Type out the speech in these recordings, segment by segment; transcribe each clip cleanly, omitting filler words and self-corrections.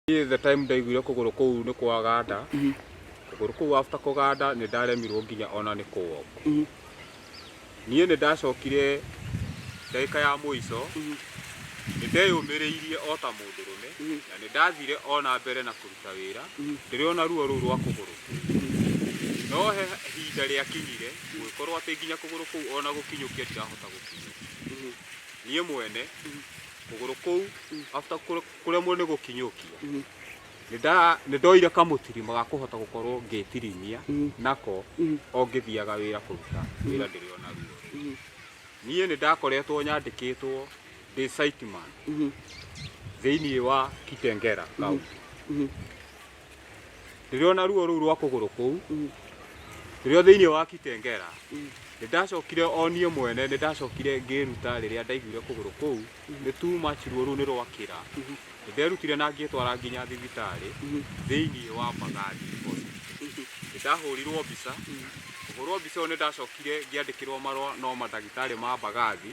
The time ndaiguire kuguru kuu ni kwaganda kuguru kuu after kuganda ni ndaremirwo nginya ona ni kuogo nie ni ndacokire ndagika ya muico ni ndeyumiriirie o ta mundurume na ni ndathire ona mbere na kuruta wira ndiriona ruo ruu rwa kuguru no he hinda ria kinyire gwikorwo ati nginya kuguru kuu ona gukinyukia ndirahota gukinyukia nie mwene kuguru kuu after kuremwo ni gukinyukia ni ndoire kamutirima ga kuhota gukorwo ngitirimia nako o ngithiaga wira kuruta wira ndiriona ruo nie ni ndakoretwo nyandikitwo ndi site man thiini wa Kitengera kaunti ndiriona ruo ruu rwa kuguru kuu ndirio thiini wa Kitengera ni ndacokire onie mwene ni ndacokire ngiruta riria ndaiguire kuguru kuu ni too much ruo ruu ni rwakira ni nderutire na ngitwara nginya thibitari thiini wa Mbagathi ni ndahurirwo mbica kuhurwo mbica ni ndacokire ngiandikirwo marwa no madagitari ma Mbagathi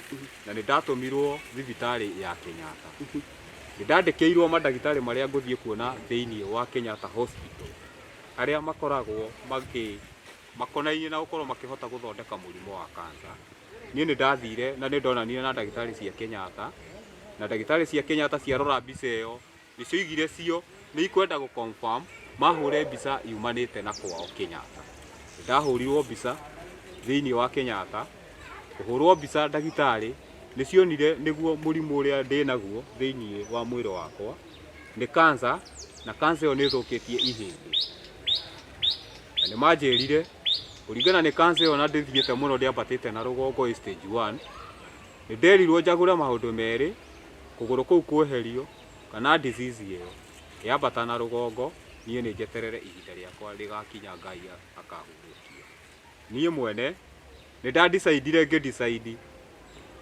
na ni ndatumirwo thibitari ya Kenyatta ni ndandikirwo madagitari maria nguthie kuona thiini wa Kenyatta Hospital aria makoragwo makonainie na gukorwo makihota guthondeka murimo wa cancer nie ni ndathire na ni ndonanire na ndagitari cia Kenyatta na ndagitari cia Kenyatta cia rora mbica iyo nicio igire cio ni ikwenda gu confirm mahure mbica yumanite na kwao Kenyatta ndahurirwo mbica thiini wa Kenyatta kuhurwo mbica ndagitari nicionire niguo murimu uria ndinaguo thiini wa mwiri wakwa ni cancer na cancer yo ni thukitie ihindi na ni manjirire kuringana ni cancer yo na ndithiete muno ndiambatite na rugongo stage 1 ni nderirwo njagure maundu meri kuguru kuu kueherio kana disease iyo yambata na rugongo nie ni njeterere ihinda riakwa rigakinya Ngai akahurukia nie mwene ni ndadicidire ngidecide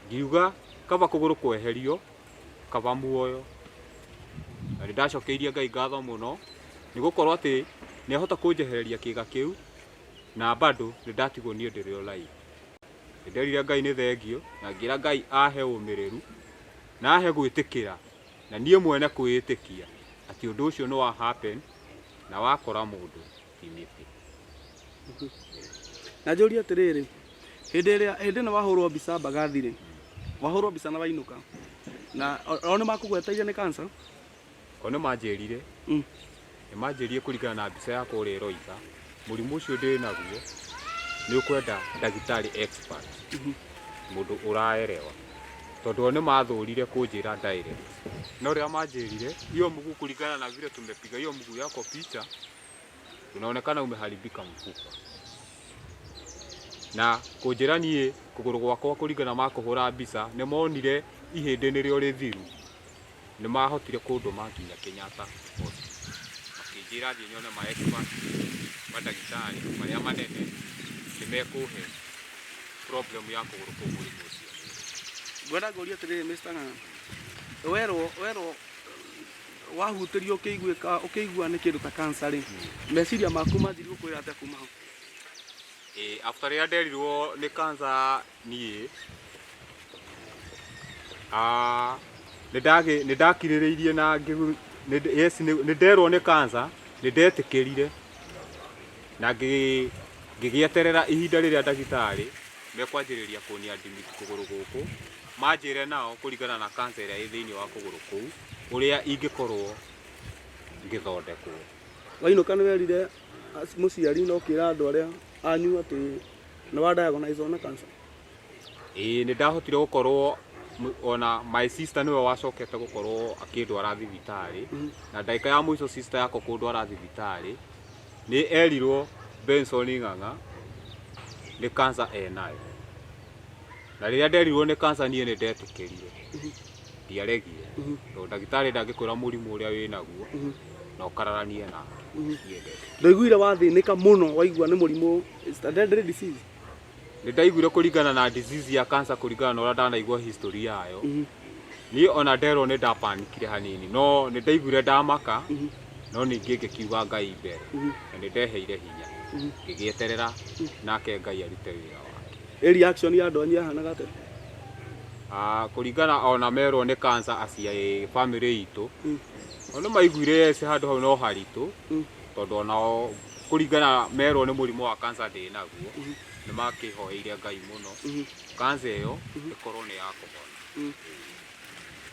ngiuga kaba kuguru kueherio kaba muoyo na ni ndacokeirie Ngai ngatho muno ni gukorwo ati ni ahota kunjehereria kiga kiu na bado ni ndatigwo nie ndirio live ni nderire Ngai ni thengio na ngira Ngai ahe umiriru na ahe gwitikira na nie mwene kwitikia ati undu ucio no wa happen na wakora mundu timiti na njuri atiriri hindi na wahurwo mbica Mbagathi ri wahurwo mbica na wainuka na oni makugwetaire ni cancer oni manjirire ni manjirie kuringana na mbica yakwa uri roiga murimu ucio ndi naguo ni ukwenda ndagitari expert mundu uraerewa tondu oni mathurire kunjira direct no ria manjirire hiyo mguu kuringana na vile tumepiga hiyo mguu yako picha unaonekana umeharibika mfupa na kunjira nie kuguru gwakwa kuringana makuhura mbica ni monire ihindi ni rio rithiru ni mahotire kunduma nginya Kenyatta makijira thie nyone ma expert madagitari maria manene ni mekuhe problem ya kuguru kuu murimu ucio gwenda ngoria atiriri Mr. werwo wahutirio ukiigua ni kindu ta cancer ri meciria maku manjiri gukwira atia kuma after ya nderirwo ni cancer nie ni ndakiririirie na yes ni nderwo ni cancer ni ndetikirire na ngigieterera ihinda riria ndagitari mekwanjiriria kunia admit kuguru guku manjire nao kuringana na cancer iria thiini wa kuguru kuu uria ingikorwo ngithondekwo wainuka ni werire muciari no kira andu aria anyu ati ni wa diagnose na cancer ni ndahotire gukorwo ona my sister niwe wacokete gukorwo akindwara thibitari na ndagika ya muico sister yako kundwara thibitari ni erirwo Benson Ng'ang'a ni cancer enayo na riria nderirwo ni cancer nie ni ndetikirire ndiaregie to ndagitari ndangikwira murimu uria winaguo na ukararanie na ndaiguire wathinika muno waigua ni murimu deadly disease ni ndaiguire kuringana na disease ya cancer kuringana na uria ndanaigua history yayo ni ona nderwo ni ndapanikire hanini no ni ndaiguire ndamaka no ningi ngikiuga Ngai mbere na ni ndeheire hinya ngigieterera nake Ngai arute wira wake reaction ya andu anya hana gate kuringana ona merwo ni cancer acia family itu Ona maiguire se handu hau no haritu tondu onao kuringana merwo ni murimu wa cancer ndi naguo ni makihoeire Ngai muno cancer iyo ikorwo ni ya kuhona.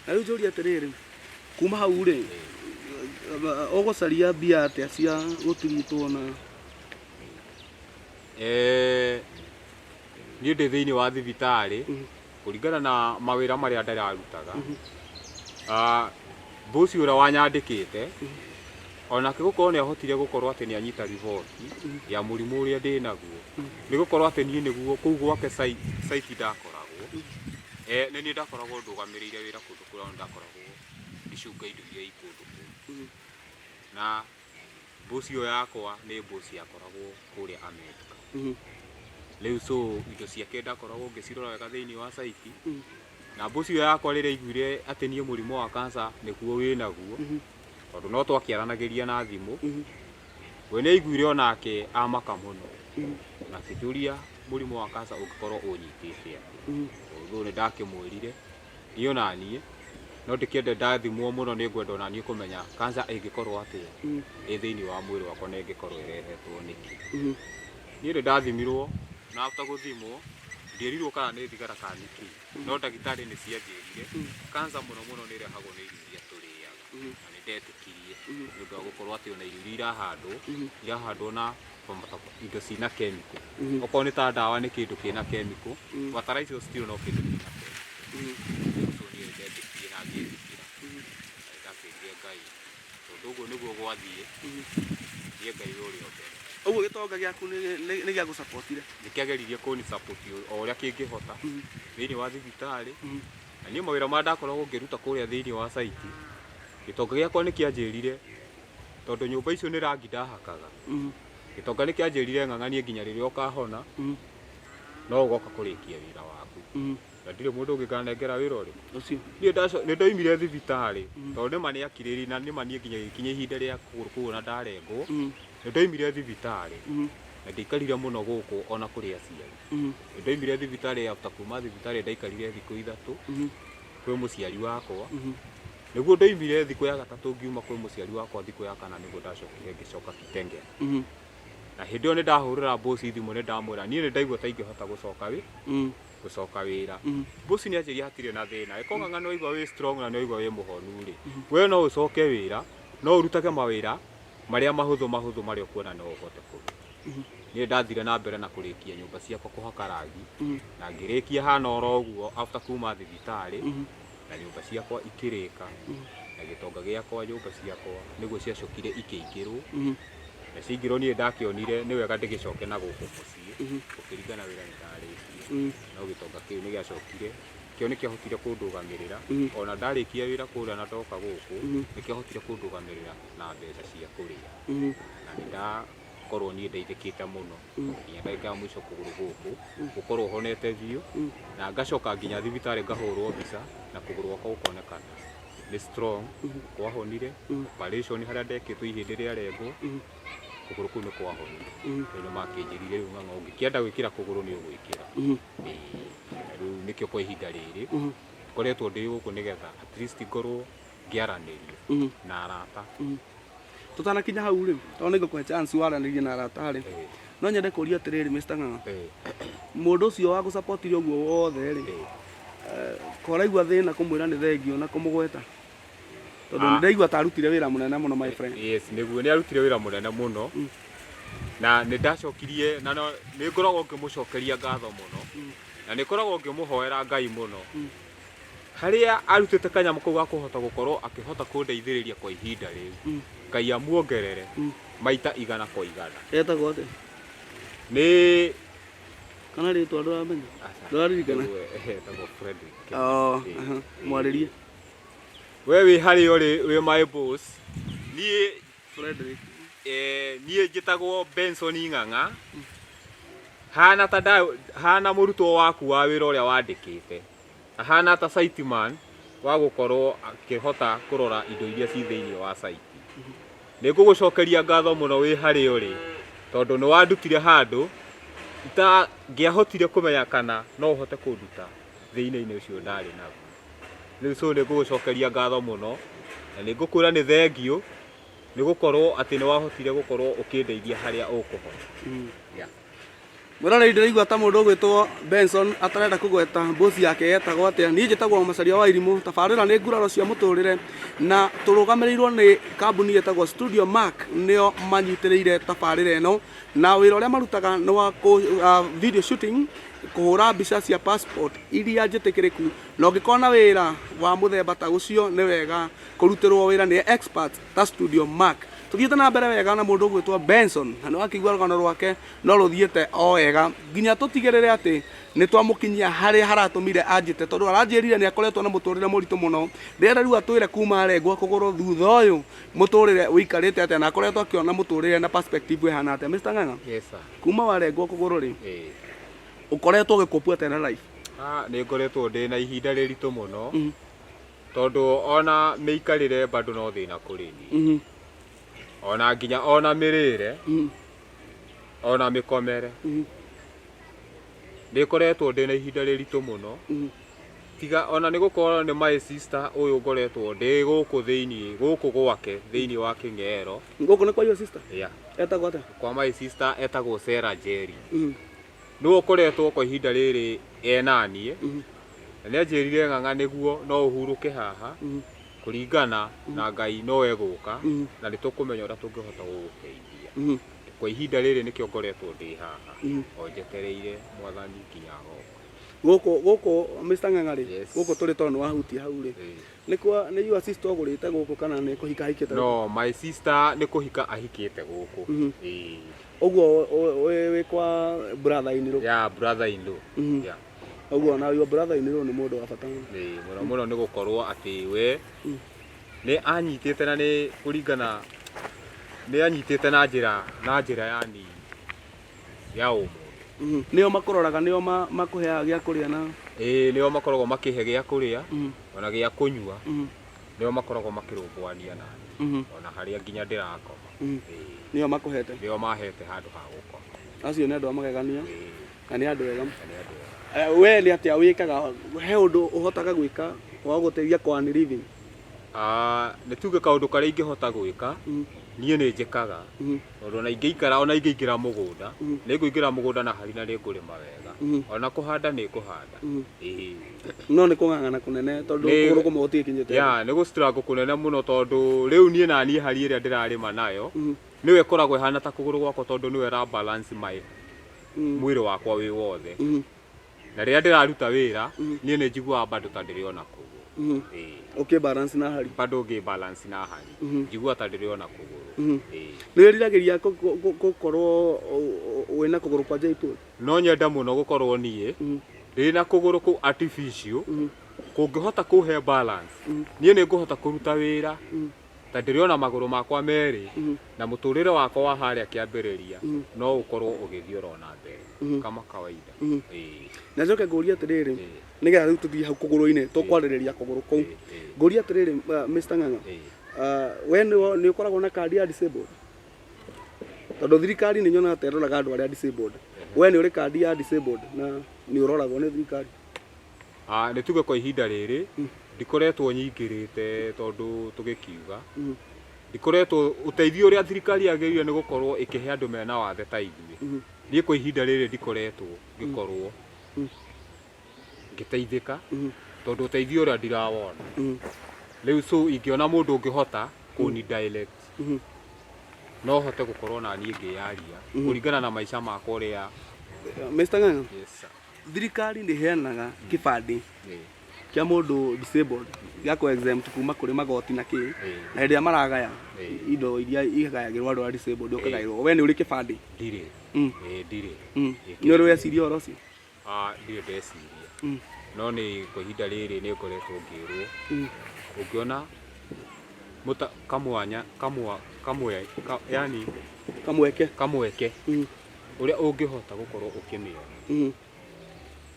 Na riu njuri atiriri kuma hau ri ugucaria mbia atia cia gutiritwo na ni ndi thiini wa thibitari kuringana na mawira maria ndararutaga bosi ura wanyandikite onake gukorwo ni ahotire gukorwo ati ni anyita report ya murimu uria ndi naguo ni gukorwo ati ni niguo kuu gwake site ndakoragwo ni ni ndakoragwo ndugamirire wira kundu kuria ndakoragwo ngicunga indo iria ikundu na bosi yo yakwa ni bosi yakoragwo kuria America riu so indo ciake ndakoragwo ngicirora wega thiini wa site na bosi yo yakwa rire iguire ati ni murimu wa cancer niguo wi naguo tondu no twakiaranagiria na thimu we ni iguire onake amaka muno na kijuria murimu wa cancer ugikorwo unyitite uthu ni ndakimwirire iyo nanie no ndikiende ndathimwo muno ni ngwenda onanie kumenya cancer ingikorwo atia thiini wa mwiri wakwa na ingikorwo irehetwo niki ni ndi ndathimirwo na after guthimwo ndirirwo kana ni thigara kana niki no ndagitari ni cianjirire cancer muno ni irehagwo ni irio iria turiaga na ni ndetikirie nĩ ũndũ wa gũkorwo atĩ ona irio iria irahandwo na indo cina chemical okorwo nĩ ta ndawa nĩ kĩndũ kĩna chemical fertilizer still no kĩndũ kĩna chemical so niĩ ndetikirie na ngĩtĩkĩra ndakĩrire Ngai tondũ ũguo nĩguo gwathiĩ niĩ Ngai ũrĩa mbere. Ũguo gĩtonga gĩaku nĩ gĩa gũsupportire nĩ kĩageririe kũni support o ũrĩa kĩngĩhota thĩinĩ wa thibitarĩ na niĩ mawĩra marĩa ndakoragwo ngĩruta kũrĩa thĩinĩ wa site gĩtonga gĩakwa nĩ kĩanjĩrire tondu nyumba icio nĩ rangi ndahakaga gĩtonga nĩ kĩanjĩrire ng'ang'anie nginya rĩrĩa ũkahona no ũgoka kũrĩkia wĩra waku na ndirĩ mũndũ ũngĩkanengera wĩra ũrĩkũ nĩ ndoimire thibitarĩ tondũ nĩma nĩ akirĩri na nĩma niĩ nginya gĩkinye ihinda rĩa kuona ndarengwo nĩ ndoimire thibitarĩ na ndikarire mũno gũkũ ona kũrĩ aciari nĩ ndoimire thibitarĩ after kuma thibitarĩ ndaikarire thikũ ithatũ kwĩ mũciari wakwa niguo ndoimire thikũ ya gatatũ ngiuma kwĩ mũciari wakwa thikũ ya kana niguo ndacokire ngĩcoka Kitengela na hĩndĩ ĩyo nĩ ndahũrĩra bosi thimũ nĩ ndamwĩra niĩ nĩ ndaigua ta ingĩhota gũcoka wĩra bosi nĩ anjĩria hatirĩ na thĩna ĩko ng'ang'ana waigua wĩ strong na nĩ waigua wĩ mũhonu rĩ we no ũcoke wĩra no ũrutage mawĩra marĩa mahũthũ marĩa ũkuona no ũhote kũruta niĩ ndathire na mbere na kũrĩkia nyũmba ciakwa kũhaka rangi na ngĩrĩkia hana oro ũguo after kuma thibitarĩ na nyũmba ciakwa ikĩrĩka na gĩtonga gĩakwa nyũmba ciakwa nĩguo ciacokire ikĩingĩrwo na ciingĩrwo niĩ ndakĩonire nĩ wega ndĩgĩcoke na gũkũ mũciĩ gũkĩringana wĩra nĩ ndarĩkie no gĩtonga kĩu nĩ gĩacokire kĩo nĩ kĩahotire kũndũgamĩrĩra ona ndarĩkia wĩra kũrĩa na ndoka gũkũ nĩ kĩahotire kũndũgamĩrĩra na mbeca cia kũrĩa na nĩ ndakorwo niĩ ndeithĩkĩte mũno nginya ndagĩka ya mũico kũgũrũ gũkũ gũkorwo honete biũ na ngacoka nginya thibitarĩ ngahũrwo mbica na kũgũrũ gwakwa gũkonekana nĩ strong kwahonire operation harĩa ndekĩtwo ihinda rĩa rengwo kũgũrũ kũu nĩ kwahonire nĩ makĩnjĩrire rĩu ng'ang'a ũngĩkĩenda gwĩkĩra kũgũrũ nĩ ũgwĩkĩra rĩu nĩkĩo kwa ihinda rĩrĩ ngoretwo ndĩ gũkũ nĩgetha at least ngorwo ngĩaranĩria na arata tutanakinya hau rĩ tondũ nĩ ngũkũhe chance waranĩrie na arata rĩ no nyende kũria atĩrĩrĩ Mr. Ng'ang'a mũndũ ũcio wa gũsupportire ũguo wothe rĩ koraigua thĩna kũmwĩra nĩ thengio na kũmũgweta tondũ nĩ ndaigua ta arutire wĩra mũnene mũno my friend. Yes nĩguo nĩ arutire wĩra mũnene mũno na nĩ ndacokirie na nĩ ngoragwo ngĩmũcokeria ngatho mũno na nĩ ngoragwo ngĩmũhoera Ngai mũno harĩa arutĩte kanyamũ kau ga kũhota gũkorwo akĩhota kũndeithĩrĩria kwa ihinda rĩu Ngai amuongerere maita 100 kwa 100. Etagwo atĩa? Nĩ kana rĩtwa ndũramenya ndũraririkana? Etagwo Frederick. Mwarĩrie we wĩ harĩa ũrĩ wĩ my boss niĩ Frederick niĩ njĩtagwo Benson Ng'ang'a hana mũrutwo waku wa wĩra ũrĩa wandĩkĩte ahana ta site man wa gũkorwo akĩhota kũrora indo iria ci thĩinĩ wa site nĩ ngũgũcokeria ngatho mũno wĩ harĩa ũrĩ tondũ nĩ wandutire handũ ngĩahotire kũmenya kana no ũhote kũnduta thĩinĩ-inĩ ũcio ndarĩ naguo rĩu so nĩ ngũgũcokeria ngatho mũno na nĩ ngũkwĩra nĩ thengio nĩ gũkorwo atĩ nĩ wahotire gũkorwo ũkĩndeithia harĩa ũkũhota. Mũrore ndĩraigua ta mũndũ ũgwĩtwo Benson atarenda kũgweta bosi yake yetagwo atĩa. Niĩ njĩtagwo Macharia wa Irimũ. Tabarĩra nĩ nguraro cia mũtũrĩre na tũrũgamĩrĩirwo nĩ kambuni yetagwo Studio Mark, nĩo manyitĩrĩire tabarĩra ĩno, na wĩra ũrĩa marutaga nĩ wa video shooting, kũhũra mbica cia passport iria njĩtĩkĩrĩku. Na ũngĩkorwo na wĩra wa mũthemba ta ũcio nĩ wega kũrutĩrwo wĩra nĩ experts ta Studio Mark. Tũthiĩte na mbere wega na mũndũ ũgwĩtwo Benson, na nĩ wakĩigua rũgano rwake no rũthiĩte o wega nginya tũtigĩrĩre atĩ nĩ twamũkinyia harĩa haratũmire anjĩte, tondũ aranjĩrire nĩ akoretwo na mũtũrĩre mũritũ mũno. Ndĩrenda rĩu atwĩre kuma arengwo kũgũrũ thutha ũyũ mũtũrĩre ũikarĩte atĩa na akoretwo akĩona mũtũrĩre na perspective ĩhana atĩa. Mr. Ng'ang'a, Yes sir. kuma warengwo kũgũrũ rĩ, ũkoretwo ũgĩkũpu atĩa na life? Nĩ ngoretwo ndĩ na ihinda rĩritũ mũno, tondũ ona mĩikarĩre bado no thĩna kũrĩ niĩ, ona nginya ona mĩrĩre, ona mĩkomere, nĩ ngoretwo ndĩ na ihinda rĩritũ mũno, tiga ona nĩ gũkorwo nĩ my sister ũyũ ngoretwo ndĩ gũkũ thĩinĩ gũkũ gwake thĩinĩ wa Kĩng'ero. Gũkũ nĩ kwa your sister? Yeah. Etagwo atĩa? Kwa my sister etagwo Sarah Jerry. Nĩwe ũkoretwo kwa ihinda rĩrĩ enaniĩ, na nĩ anjĩrire Ng'ang'a nĩguo no ũhurũke haha kũringana na Ngai nowe gũka, na nĩ tũkũmenya ũrĩa tũngĩhota gũgũteithia. Kwa ihinda rĩrĩ nĩkĩo ngoretwo ndĩ haha o njetereire Mwathani nginya agoka. Gũkũ Mr. Ng'ang'a rĩ, gũkũ tũrĩ tondũ nĩ wahutia hau rĩ, nĩ your sister ũgũrĩte gũkũ kana nĩ kũhika ahikĩte? No, my sister nĩ kũhika ahikĩte gũkũ. Ũguo wĩ kwa brother-inĩ rũ? Yeah, brother-in-law. Yeah. Ũguo na your brother-in-law nĩ mũndũ wa bata mũno. Mũno mũno nĩ gũkorwo atĩ we nĩ anyitĩte na nĩ kũringana nĩ anyitĩte na njĩra yani ya ũmũndũ. Nĩo makũroraga, nĩo makũheaga gĩa kũrĩa na? Nĩo makoragwo makĩhe gĩa kũrĩa ona gĩa kũnyua, nĩo makoragwo makĩrũmbũania naniĩ ona harĩa nginya ndĩrakoma. Nĩo makũhete? Nĩo mahete handũ ha gũkoma. Acio nĩ andũ a magegania na nĩ andũ ega. We nĩ atĩa wĩkaga, he ũndũ ũhotaga gwĩka wa gũteithia kwa ni living? Nĩ tuge kaũndũ karĩa ingĩhota gwĩka, niĩ nĩ njĩkaga, tondũ ona ingĩikara ona ingĩingĩra mũgũnda, nĩ ngũingĩra mũgũnda na harĩ na nĩ ngũrĩma wega, ona kũhanda nĩ ngũhanda. No nĩ kũng'ang'ana kũnene tondũ kũgũrũ kũmwe gũtiĩkinyĩte? Nĩ gũ struggle kũnene mũno, tondũ rĩu niĩ na niĩ harĩ ĩrĩa ndĩrarĩma nayo nĩwe ĩkoragwo ĩhana ta kũgũrũ gwakwa, tondũ nĩwe ra balance mwĩrĩ wakwa wĩ wothe, na rĩrĩa ndĩraruta wĩra niĩ nĩ njiguaga bado ta ndĩrĩ ona kũgũrũ. Ũkĩ-balance na hari? Bado ngĩ-balance na hari, njiguaga ta ndĩrĩ ona kũgũrũ. Nĩ wĩriragĩria gũkorwo wĩna kũgũrũ kwa J-Pool? No nyenda mũno gũkorwo niĩ ndĩ na kũgũrũ kũu artificial, kũngĩhota kũhe balance, niĩ nĩ ngũhota kũruta wĩra ta ndĩrĩ ona magũrũ makwa merĩ, na mũtũrĩre wakwa wa harĩa kĩambĩrĩria no ũkorwo ũgĩthiĩ ona mbere kama kawaida. Na njoke ngũrie atĩrĩrĩ, nĩgetha rĩu tũthiĩ hau kũgũrũ-inĩ, tũkwarĩrĩria kũgũrũ kũu. Ngũrie atĩrĩrĩ, Mr. Ng'ang'a, we nĩ ũkoragwo na kandi ya disabled? Tondũ thirikari nĩ nyonaga ta ĩroraga andũ arĩa disabled. We nĩ ũrĩ kandi ya disabled na nĩ ũroragwo nĩ thirikari? Nĩ tuge kwa ihinda rĩrĩ ndikoretwo nyingĩrĩte, tondũ tũgĩkiuga ndikoretwo ũteithio ũrĩa thirikari yagĩrĩire nĩ gũkorwo ĩkĩhe andũ mena wathe ta ithuĩ. Niĩ kwa ihinda rĩrĩ ndikoretwo ngĩkorwo ngĩteithĩka, tondũ ũteithio ũrĩa ndirawona. Rĩu ingĩona mũndũ ũngĩhota kũni direct, no hote gũkorwo na niĩ ngĩyaria kũringana na maica makwa ũrĩa. Mr. Ng'ang'a, thirikari nĩ heanaga kĩbandĩ kĩa mũndũ disabled gĩa kũ exempt kuma kũrĩ magoti na kĩ, na hĩndĩ ĩrĩa maragaya indo iria igayagĩrwo andũ arĩa disabled ũkagaĩrwo. We nĩ ũrĩ kĩbandĩ? Ndirĩ. Ndirĩ. Nĩ ũrĩ weciria ũhoro ũcio? Ndirĩ ndeciria, no nĩ kwa ihinda rĩrĩ nĩ ngoretwo ngĩrwo ũngĩona kamwanya yani kamweke ũrĩa ũngĩhota gũkorwo ũkĩmĩona,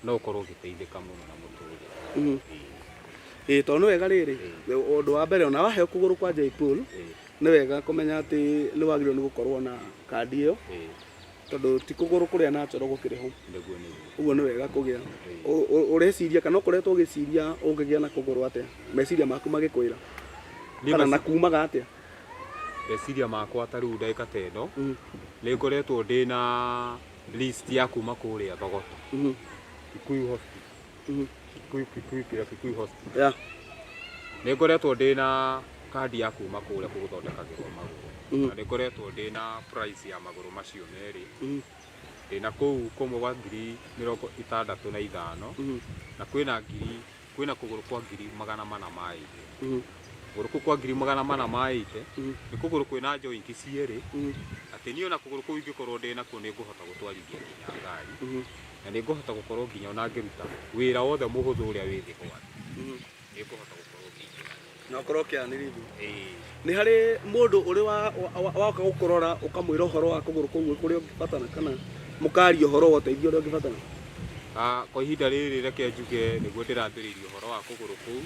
no ũkorwo ũgĩteithĩka mũno na mũtũrĩre. Tondũ nĩ wega rĩrĩ, ũndũ wa mbere ona waheo kũgũrũ kwa J-Pool, nĩ wega kũmenya atĩ nĩ wagĩrĩirwo nĩ gũkorwo na kandi ĩyo, tondũ ti kũgũrũ kũrĩa natural gũkĩrĩ ho. Ũguo nĩ wega kũgĩa. Ũreciria kana ũkoretwo ũgĩciria ũngĩgĩa na kũgũrũ atĩa, meciria maku magĩkwĩra? kana na kumaga atia esiria makwa ta riu ndagika ta ino nĩ ngoretwo ndĩna list ya kuma kũrĩa Thogoto Kikuyu Hospital Kikuyu Hospital nĩ ngoretwo ndĩna kandi ya kuma kũrĩa gũthondekagĩrwo magũrũ na nĩ ngoretwo ndĩna price ya magũrũ macio merĩ ndĩna kũu kũmwe gwa 65,000 na kwĩna kũgũrũ kwa 480 kũgũrũ kũu kwa 480 nĩ kũgũrũ kwĩna joint cierĩ atĩ niĩ ona kũgũrũ kũu ingĩkorwo ndĩnakuo nĩ ngũhota gũtwarithia nginya ngari na nĩ ngũhota gũkorwo nginya ona ngĩruta wĩra wothe mũhũthũ ũrĩa wĩ thĩ gwakwa nĩ ngũhota gũkorwo nginya na ũkorwo kĩanĩrithio nĩ harĩ mũndũ ũrĩ woka gũkũrora ũkamwĩra ũhoro wa kũgũrũ kũu kũrĩa ũngĩbatana kana mũkaria ũhoro wa ũteithio ũrĩa ũngĩbatana kwa ihinda rĩrĩ reke njuge nĩguo ndĩrathĩrĩria ũhoro wa kũgũrũ kũu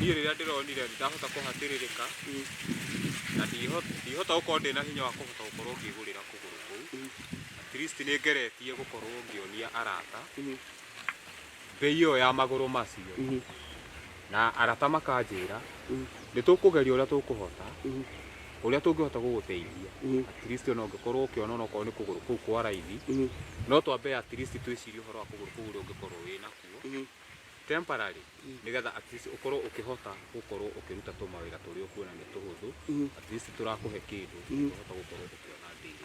niĩ rĩrĩa ndĩronire ndahota kũhatĩrĩrĩka na ndihota gũkorwo ndĩna hinya wa kũhota gũkorwo ngĩgũrĩra kũgũrũ kũu at least nĩ ngeretie gũkorwo ngĩonia arata bei ĩyo ya magũrũ macio na arata makanjĩra nĩ tũkũgeria ũrĩa tũkũhota ũrĩa tũngĩhota gũgũteithia at least ona ũngĩkorwo ũkĩona onokorwo nĩ kũgũrũ kũu kwa raithi no twambe at least twĩcirie ũhoro wa kũgũrũ kũu ũrĩa ũngĩkorwo wĩnakuo temporary nĩgetha at least ũkorwo ũkĩhota gũkorwo ũkĩruta tũmawĩra tũrĩa ũkuona nĩ tũhũthũ at least tũrakũhe kĩndũ ũkĩhota gũkorwo ũkĩona ndĩrĩ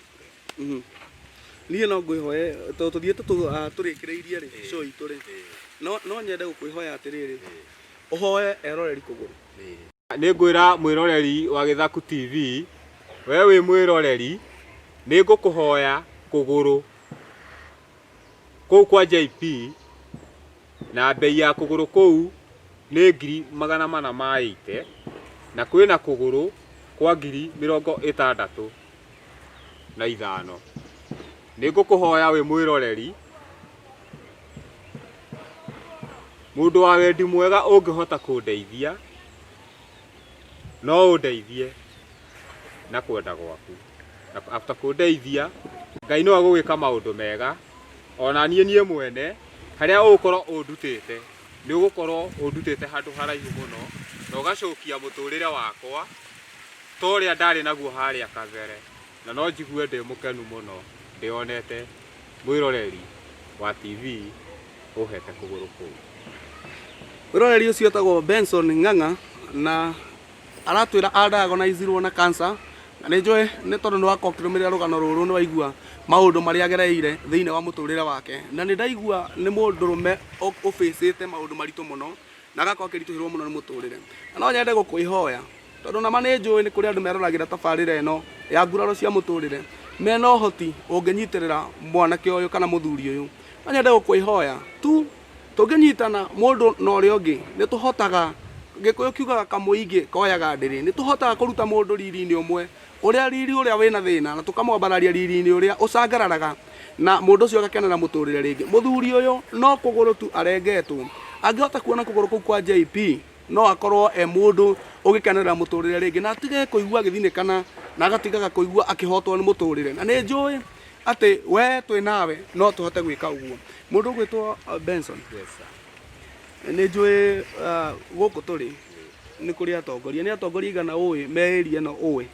niĩ no ngwĩhoe tondũ tũthiĩte tũrĩkĩrĩirie rĩ show itũ rĩ no nyende gũkwĩhoya atĩrĩrĩ ũhoe eroreri kũgũrũ nĩ ngwĩra mwĩroreri wa Gĩthaku TV we wĩ mwĩroreri nĩ ngũkũhoya kũgũrũ kũu kwa JP na bei ya kũgũrũ kũu nĩ 480 na kwĩna kũgũrũ kwa 65,000 nĩ ngũkũhoya wĩ mwĩroreri mũndũ wa wendi mwega ũngĩhota kũndeithia no ũndeithie na kwenda gwaku na after kũndeithia Ngai no agũgwĩka maũndũ mega ona niĩ mwene harĩa ũgũkorwo ũndutĩte nĩ ũgũkorwo ũndutĩte handũ haraihu mũno na ũgacokia mũtũrĩre wakwa ta ũrĩa ndarĩ naguo harĩa kabere na no njigue ndĩ mũkenu mũno ndĩonete mwĩroreri wa TV ũhete kũgũrũ kũu. Mwĩroreri ũcio etagwo Benson Ng'ang'a na aratwĩra adiagonizeirwo na cancer na nĩ njũĩ nĩ tondũ nĩ wakokĩrũmĩrĩra rũgano rũrũ nĩ waigua maũndũ marĩa agereire thĩinĩ wa mũtũrĩre wake na nĩ ndaigua nĩ mũndũrũme ũfĩcĩte maũndũ maritũ mũno na agakorwo akĩritũhĩrwo mũno nĩ mũtũrĩre na no nyende gũkwĩhoya tondũ nama nĩ njũĩ nĩ kũrĩ andũ meroragĩra tabarĩra ĩno ya nguraro cia mũtũrĩre mena ũhoti ũngĩnyitĩrĩra mwanake ũyũ kana mũthuri ũyũ no nyende gũkwĩhoya tu tũngĩnyitana mũndũ na ũrĩa ũngĩ nĩ tũhotaga Gĩkũyũ kiugaga kamũingĩ koyaga ndĩrĩ nĩ tũhotaga kũruta mũndũ riri-inĩ ũmwe ũrĩa riri ũrĩa wĩna thĩna na tũkamwambararia riri-inĩ ũrĩa ũcangararaga na mũndũ ũcio agakenera mũtũrĩre rĩngĩ mũthuri ũyũ no kũgũrũ tu arengetwo angĩhota kuona kũgũrũ kũu kwa JP no akorwo mũndũ ũgĩkenera mũtũrĩre rĩngĩ na atige kũigua agĩthinĩkana na agatigaga kũigua akĩhotwo nĩ mũtũrĩre na nĩ njũĩ atĩ we twĩ nawe no tũhote gwĩka ũguo mũndũ ũgwĩtwo Benson nĩ njũĩ gũkũ tũrĩ nĩ kũrĩ atongoria nĩ atongoria igana ũĩ meĩria no ũĩ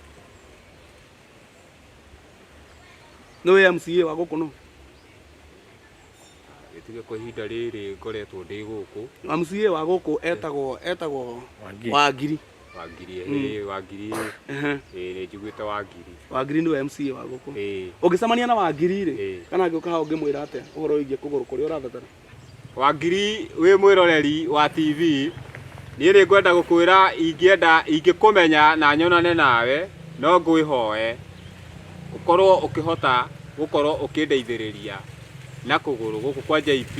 nĩwe MCA wa gũkũ no gĩtige kwa ihinda rĩrĩ ngoretwo ndĩ gũkũ MCA wa gũkũ etagwo Wangiri nĩ njiguĩte Wangiri nĩwe MCA wa gũkũ ũngĩcemania na Wangiri rĩ kana ũngĩũka haha ũngĩmwĩra atĩa ũhoro wĩgiĩ kũgũrũ kũrĩa ũrabatara Wangiri wĩ mwĩroreri wa TV niĩ nĩ ngwenda gũkwĩra ingĩkũmenya na nyonane nawe no ngwĩhoe ũkorwo ũkĩhota gũkorwo ũkĩndeithĩrĩria na kũgũrũ gũkũ kwa JP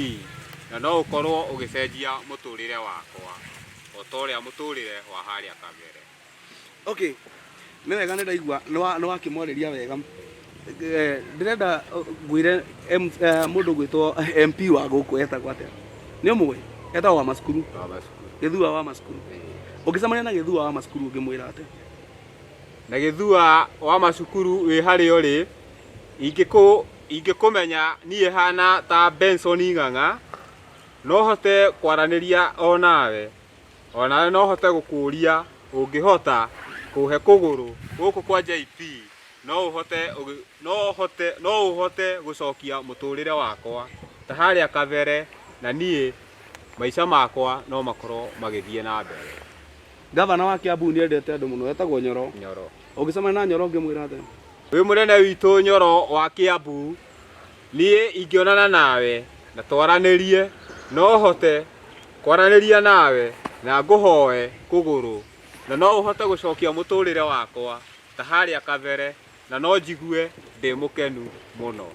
na no ũkorwo ũgĩcenjia mũtũrĩre wakwa o ta ũrĩa mũtũrĩre wa harĩa kabere. Okay, nĩ wega nĩ ndaigua nĩ wakĩmwarĩria wega ndĩrenda ngwĩre mũndũ gwĩtwo MP wa gũkũ etagwo atĩa nĩ ũmũĩ etagwo Wamasukuru Gĩthua wa Wamasukuru ũngĩcemania na Gĩthua wa Wamasukuru ũngĩmwĩra atĩa na Gĩthua wa Wamasukuru wĩ harĩa ũrĩ ingĩkũmenya niĩ hana ta Benson Ng'ang'a no hote kwaranĩria o nawe no hote gũkũria ũngĩhota kũhe kũgũrũ gũkũ kwa JP no ũhote gũcokia mũtũrĩre wakwa ta harĩa kabere na niĩ maica makwa no makorwo magĩthiĩ na mbere. Gavana wa Kiambu nĩ endete andũ mũno, etagwo Nyoro. Nyoro. Ũngĩcemania na Nyoro ũngĩmwĩra atĩa? Wĩ mũnene witũ Nyoro wa Kiambu, niĩ ingĩonana nawe na twaranĩrie, no hote kwaranĩria nawe na ngũhoe kũgũrũ na no ũhote gũcokia mũtũrĩre wakwa ta harĩa kabere na no njigue ndĩ mũkenu mũno.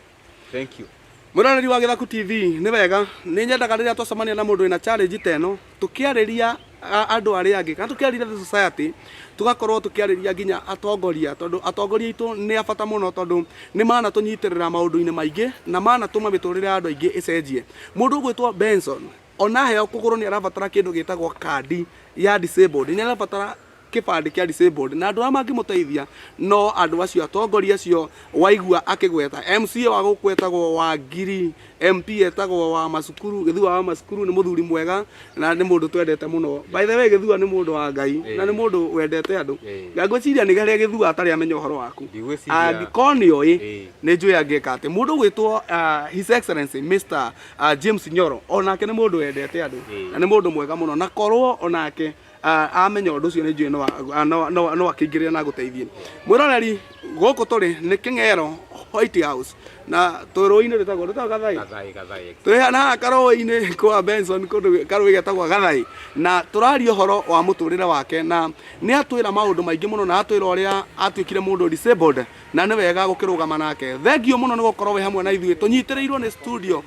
Thank you. Mũroneri wa Gĩthaku TV nĩ wega nĩ nyendaga rĩrĩa twacemania na mũndũ wĩna challenge ta ĩno tũkĩarĩria andũ arĩa angĩ kana tũkĩarĩria the society, tugakorwo tũkĩarĩria nginya atongoria, tondũ atongoria itũ nĩ abata mũno tondũ nĩ mana tũnyitĩrĩra maũndũ-inĩ maingĩ na mana tũma mĩtũrĩre ya andũ aingĩ ĩcenjie. Mũndũ ũgwĩtwo Benson ona heo kũgũrũ nĩ arabatara kĩndũ gĩtagwo kandi ya disabled, nĩ arabatara kĩbandĩ kĩa disabled, na andũ arĩa mangĩmũteithia no andũ acio atongoria acio waigua akĩgweta. MCA wa gũkũ etagwo Wangiri, MP etagwo wa Macukuru, Gĩthua wa Macukuru nĩ mũthuri mwega na nĩ mũndũ twendete mũno. By the way, Gĩthua nĩ mũndũ wa Ngai na nĩ mũndũ wendete andũ. Ngwĩciria nĩ harĩa Gĩthua atarĩ amenya ũhoro waku. Angĩkorwo nĩ oĩ nĩ njũĩ angĩka atĩ mũndũ gwĩtwo His Excellency Mr. James Nyoro onake nĩ mũndũ wendete andũ na nĩ mũndũ mwega mũno, na korwo onake amenya ũndũ ũcio nĩ njũĩ no akĩingĩrĩre na gũteithie. Mwĩroreri, gũkũ tũrĩ nĩ Kĩng'ero White House na tũrũĩ-inĩ rĩtagwo Gathai. Tũrĩ haha karũĩ-inĩ kwa Benson, kũndũ karũĩ getagwo Gathai, na tũraria ũhoro wa mũtũrĩre wake na nĩ atwĩra maũndũ maingĩ mũno na atwĩra ũrĩa atuĩkire mũndũ disabled na nĩ wega gũkĩrũgama nake. Thengio mũno nĩ gũkorwo wĩ hamwe na ithuĩ. Tũnyitĩrĩirwo nĩ studio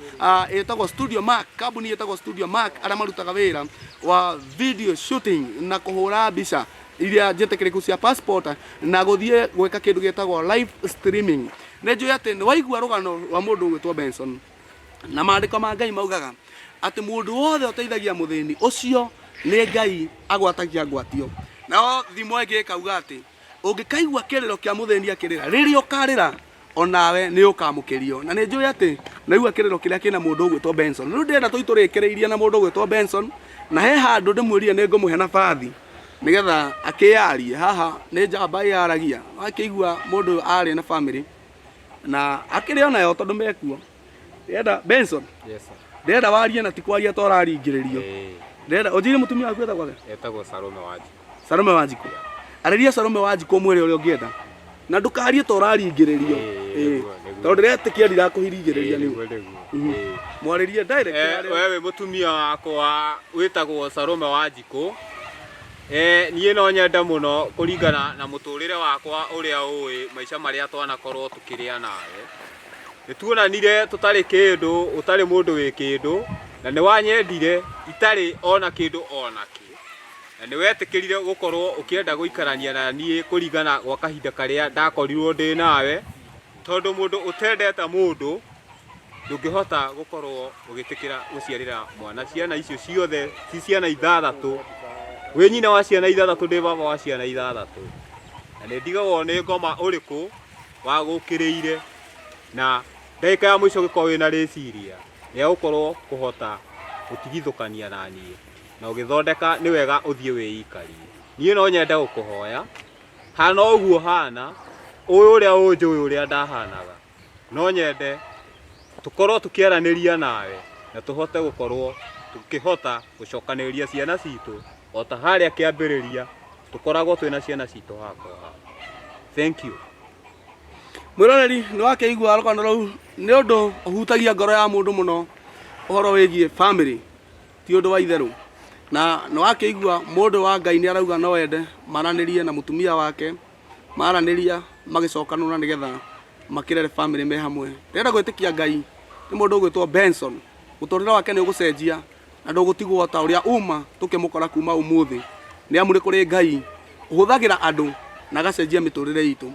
ĩtagwo Studio Mark, kambuni ĩtagwo Studio Mark arĩa marutaga wĩra wa video shooting na kũhũra mbica iria njĩtĩkĩrĩku cia passport na gũthiĩ gwĩka kĩndũ gĩtagwo live streaming. Nĩ njũĩ atĩ nĩ waigua rũgano rwa mũndũ ũgwĩtwo Benson na maandĩko ma Ngai maugaga atĩ mũndũ wothe ũteithagia mũthĩni ũcio nĩ Ngai agwatagia ngwatio. No thimo ĩngĩ ĩkauga atĩ ũngĩkaigua kĩrĩro kĩa mũthĩni akĩrĩra, rĩrĩa ũkarĩra onawe nĩ ũkamũkĩrio. Na nĩ njũĩ atĩ naigua kĩrĩro kĩrĩa kĩna mũndũ ũgwĩtwo Benson. Rĩu ndĩrenda tũitũrĩkĩrĩirie na mũndũ ũgwĩtwo Benson na he handũ ndĩmwĩrire nĩ ngũmũhe nabathi nĩgetha akĩyarie. Haha nĩ njamba yaragia, akĩigua mũndũ arĩ na family na akĩrĩ onayo tondũ mekuo. Ndĩrenda Benson, yes sir, ndĩrenda warie na ti kwaria ta ũraringĩrĩrio. Ndĩrenda ũnjĩre mũtumia waku etagwo atĩa? Etagwo Salome Wanjiku. Salome Wanjiku. Arĩria Salome Wanjiku mwĩre ũrĩa ũngĩenda na ndũkarie ta ũraringĩrĩrio. Tondũ ndĩretĩkia ndirakũhiringĩrĩria nĩguo. Mwarĩrie direct. Wewe mũtumia wakwa wĩtagwo Salome Wanjiku. Niĩ no nyende mũno kũringana na mũtũrĩre wakwa ũrĩa ũĩ maica marĩa twanakorwo tũkĩrĩa nawe. Nĩtuonanire tũtarĩ kĩndũ, ũtarĩ mũndũ wĩ kĩndũ, na nĩ wanyendire itarĩ ona kĩndũ onakĩ, na nĩ wetĩkĩrire gũkorwo ũkĩenda gũikarania na niĩ kũringana gwa kahinda karĩa ndakorirwo ndĩ nawe, tondũ mũndũ ũtendete mũndũ ndũngĩhota gũkorwo ũgĩtĩkĩra gũciarĩra mwana. Ciana icio ciothe ci ciana ithathatũ, wĩ nyina wa ciana ithathatũ, ndĩ baba wa ciana ithathatũ, na nĩ ndigagwo nĩ ngoma ũrĩkũ wagũkĩrĩire, na ndagĩka ya mũico gĩkorwo wĩna rĩciria nĩ gũkorwo kũhota gũtigithũkania na niĩ na ũgĩthondeka nĩ wega ũthiĩ wĩikarie. Niĩ no nyende gũkũhoya hana ũguo hana ũyũ ũrĩa ũnjũĩ ũrĩa ndahanaga, no nyende tũkorwo tũkĩaranĩria nawe na tũhote gũkorwo tũkĩhota gũcokanĩrĩria ciana citũ o ta harĩa kĩambĩrĩria tũkoragwo twĩna ciana citũ haha. Thank you. Mwĩroreri, nĩ wakĩigua rũgano rũu, nĩ ũndũ ũhutagia ngoro ya mũndũ mũno ũhoro wĩgiĩ family, ti ũndũ wa itherũ. Na nĩ wakĩigua mũndũ wa Ngai nĩ arauga no wende maranĩrie na mũtumia wake, maranĩria magĩcokanũra nĩgetha makĩrere family me hamwe. Ndĩrenda gwĩtĩkia Ngai nĩ mũndũ ũgwĩtwo Benson, mũtũrĩre wake nĩ ũgũcenjia na ndũgũtigwo ta ũrĩa uma tũkĩmũkora kuma ũmũthĩ, nĩ amu nĩ kũrĩ Ngai ũhũthagĩra andũ na agacenjia mĩtũrĩre itũ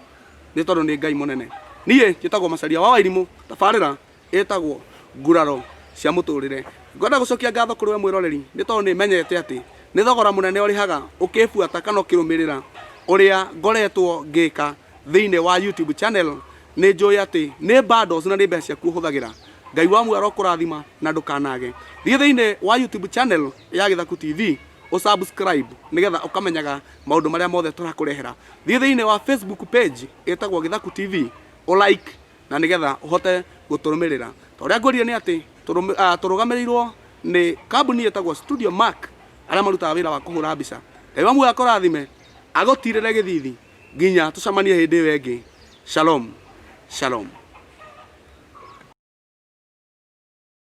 nĩ tondũ nĩ Ngai mũnene. Niĩ njĩtagwo Macharia wa Wairimũ, tabarĩra ĩtagwo Nguraro cia Mũtũrĩre. Ngwenda gũcokia ngatho kũrĩ we mwĩroreri nĩ tondũ nĩ menyete atĩ nĩ thogora mũnene ũrĩhaga ũkĩbuata kana ũkĩrũmĩrĩra ũrĩa ngoretwo ngĩka thĩinĩ wa YouTube channel. Nĩ njũĩ atĩ nĩ bundles na nĩ mbeca ciaku ũhũthagĩra. Ngai wa muoyo arokũrathima na ndũkanage. Thiĩ thĩinĩ wa YouTube channel ya Gĩthaku TV subscribe nigetha ukamenyaga maundu maria mothe turakurehera. Thii thiini wa Facebook page etagwo Githaku TV, like na nigetha uhote guturumirira. Ta uria ngorire ni ati turugamirirwo ni kambuni etagwo Studio Mark aria marutaga wira wa kuhura mbica. Ngai wa muoyo akorathime, agotirire githithi nginya tucemanie hindi wengi. Shalom, shalom.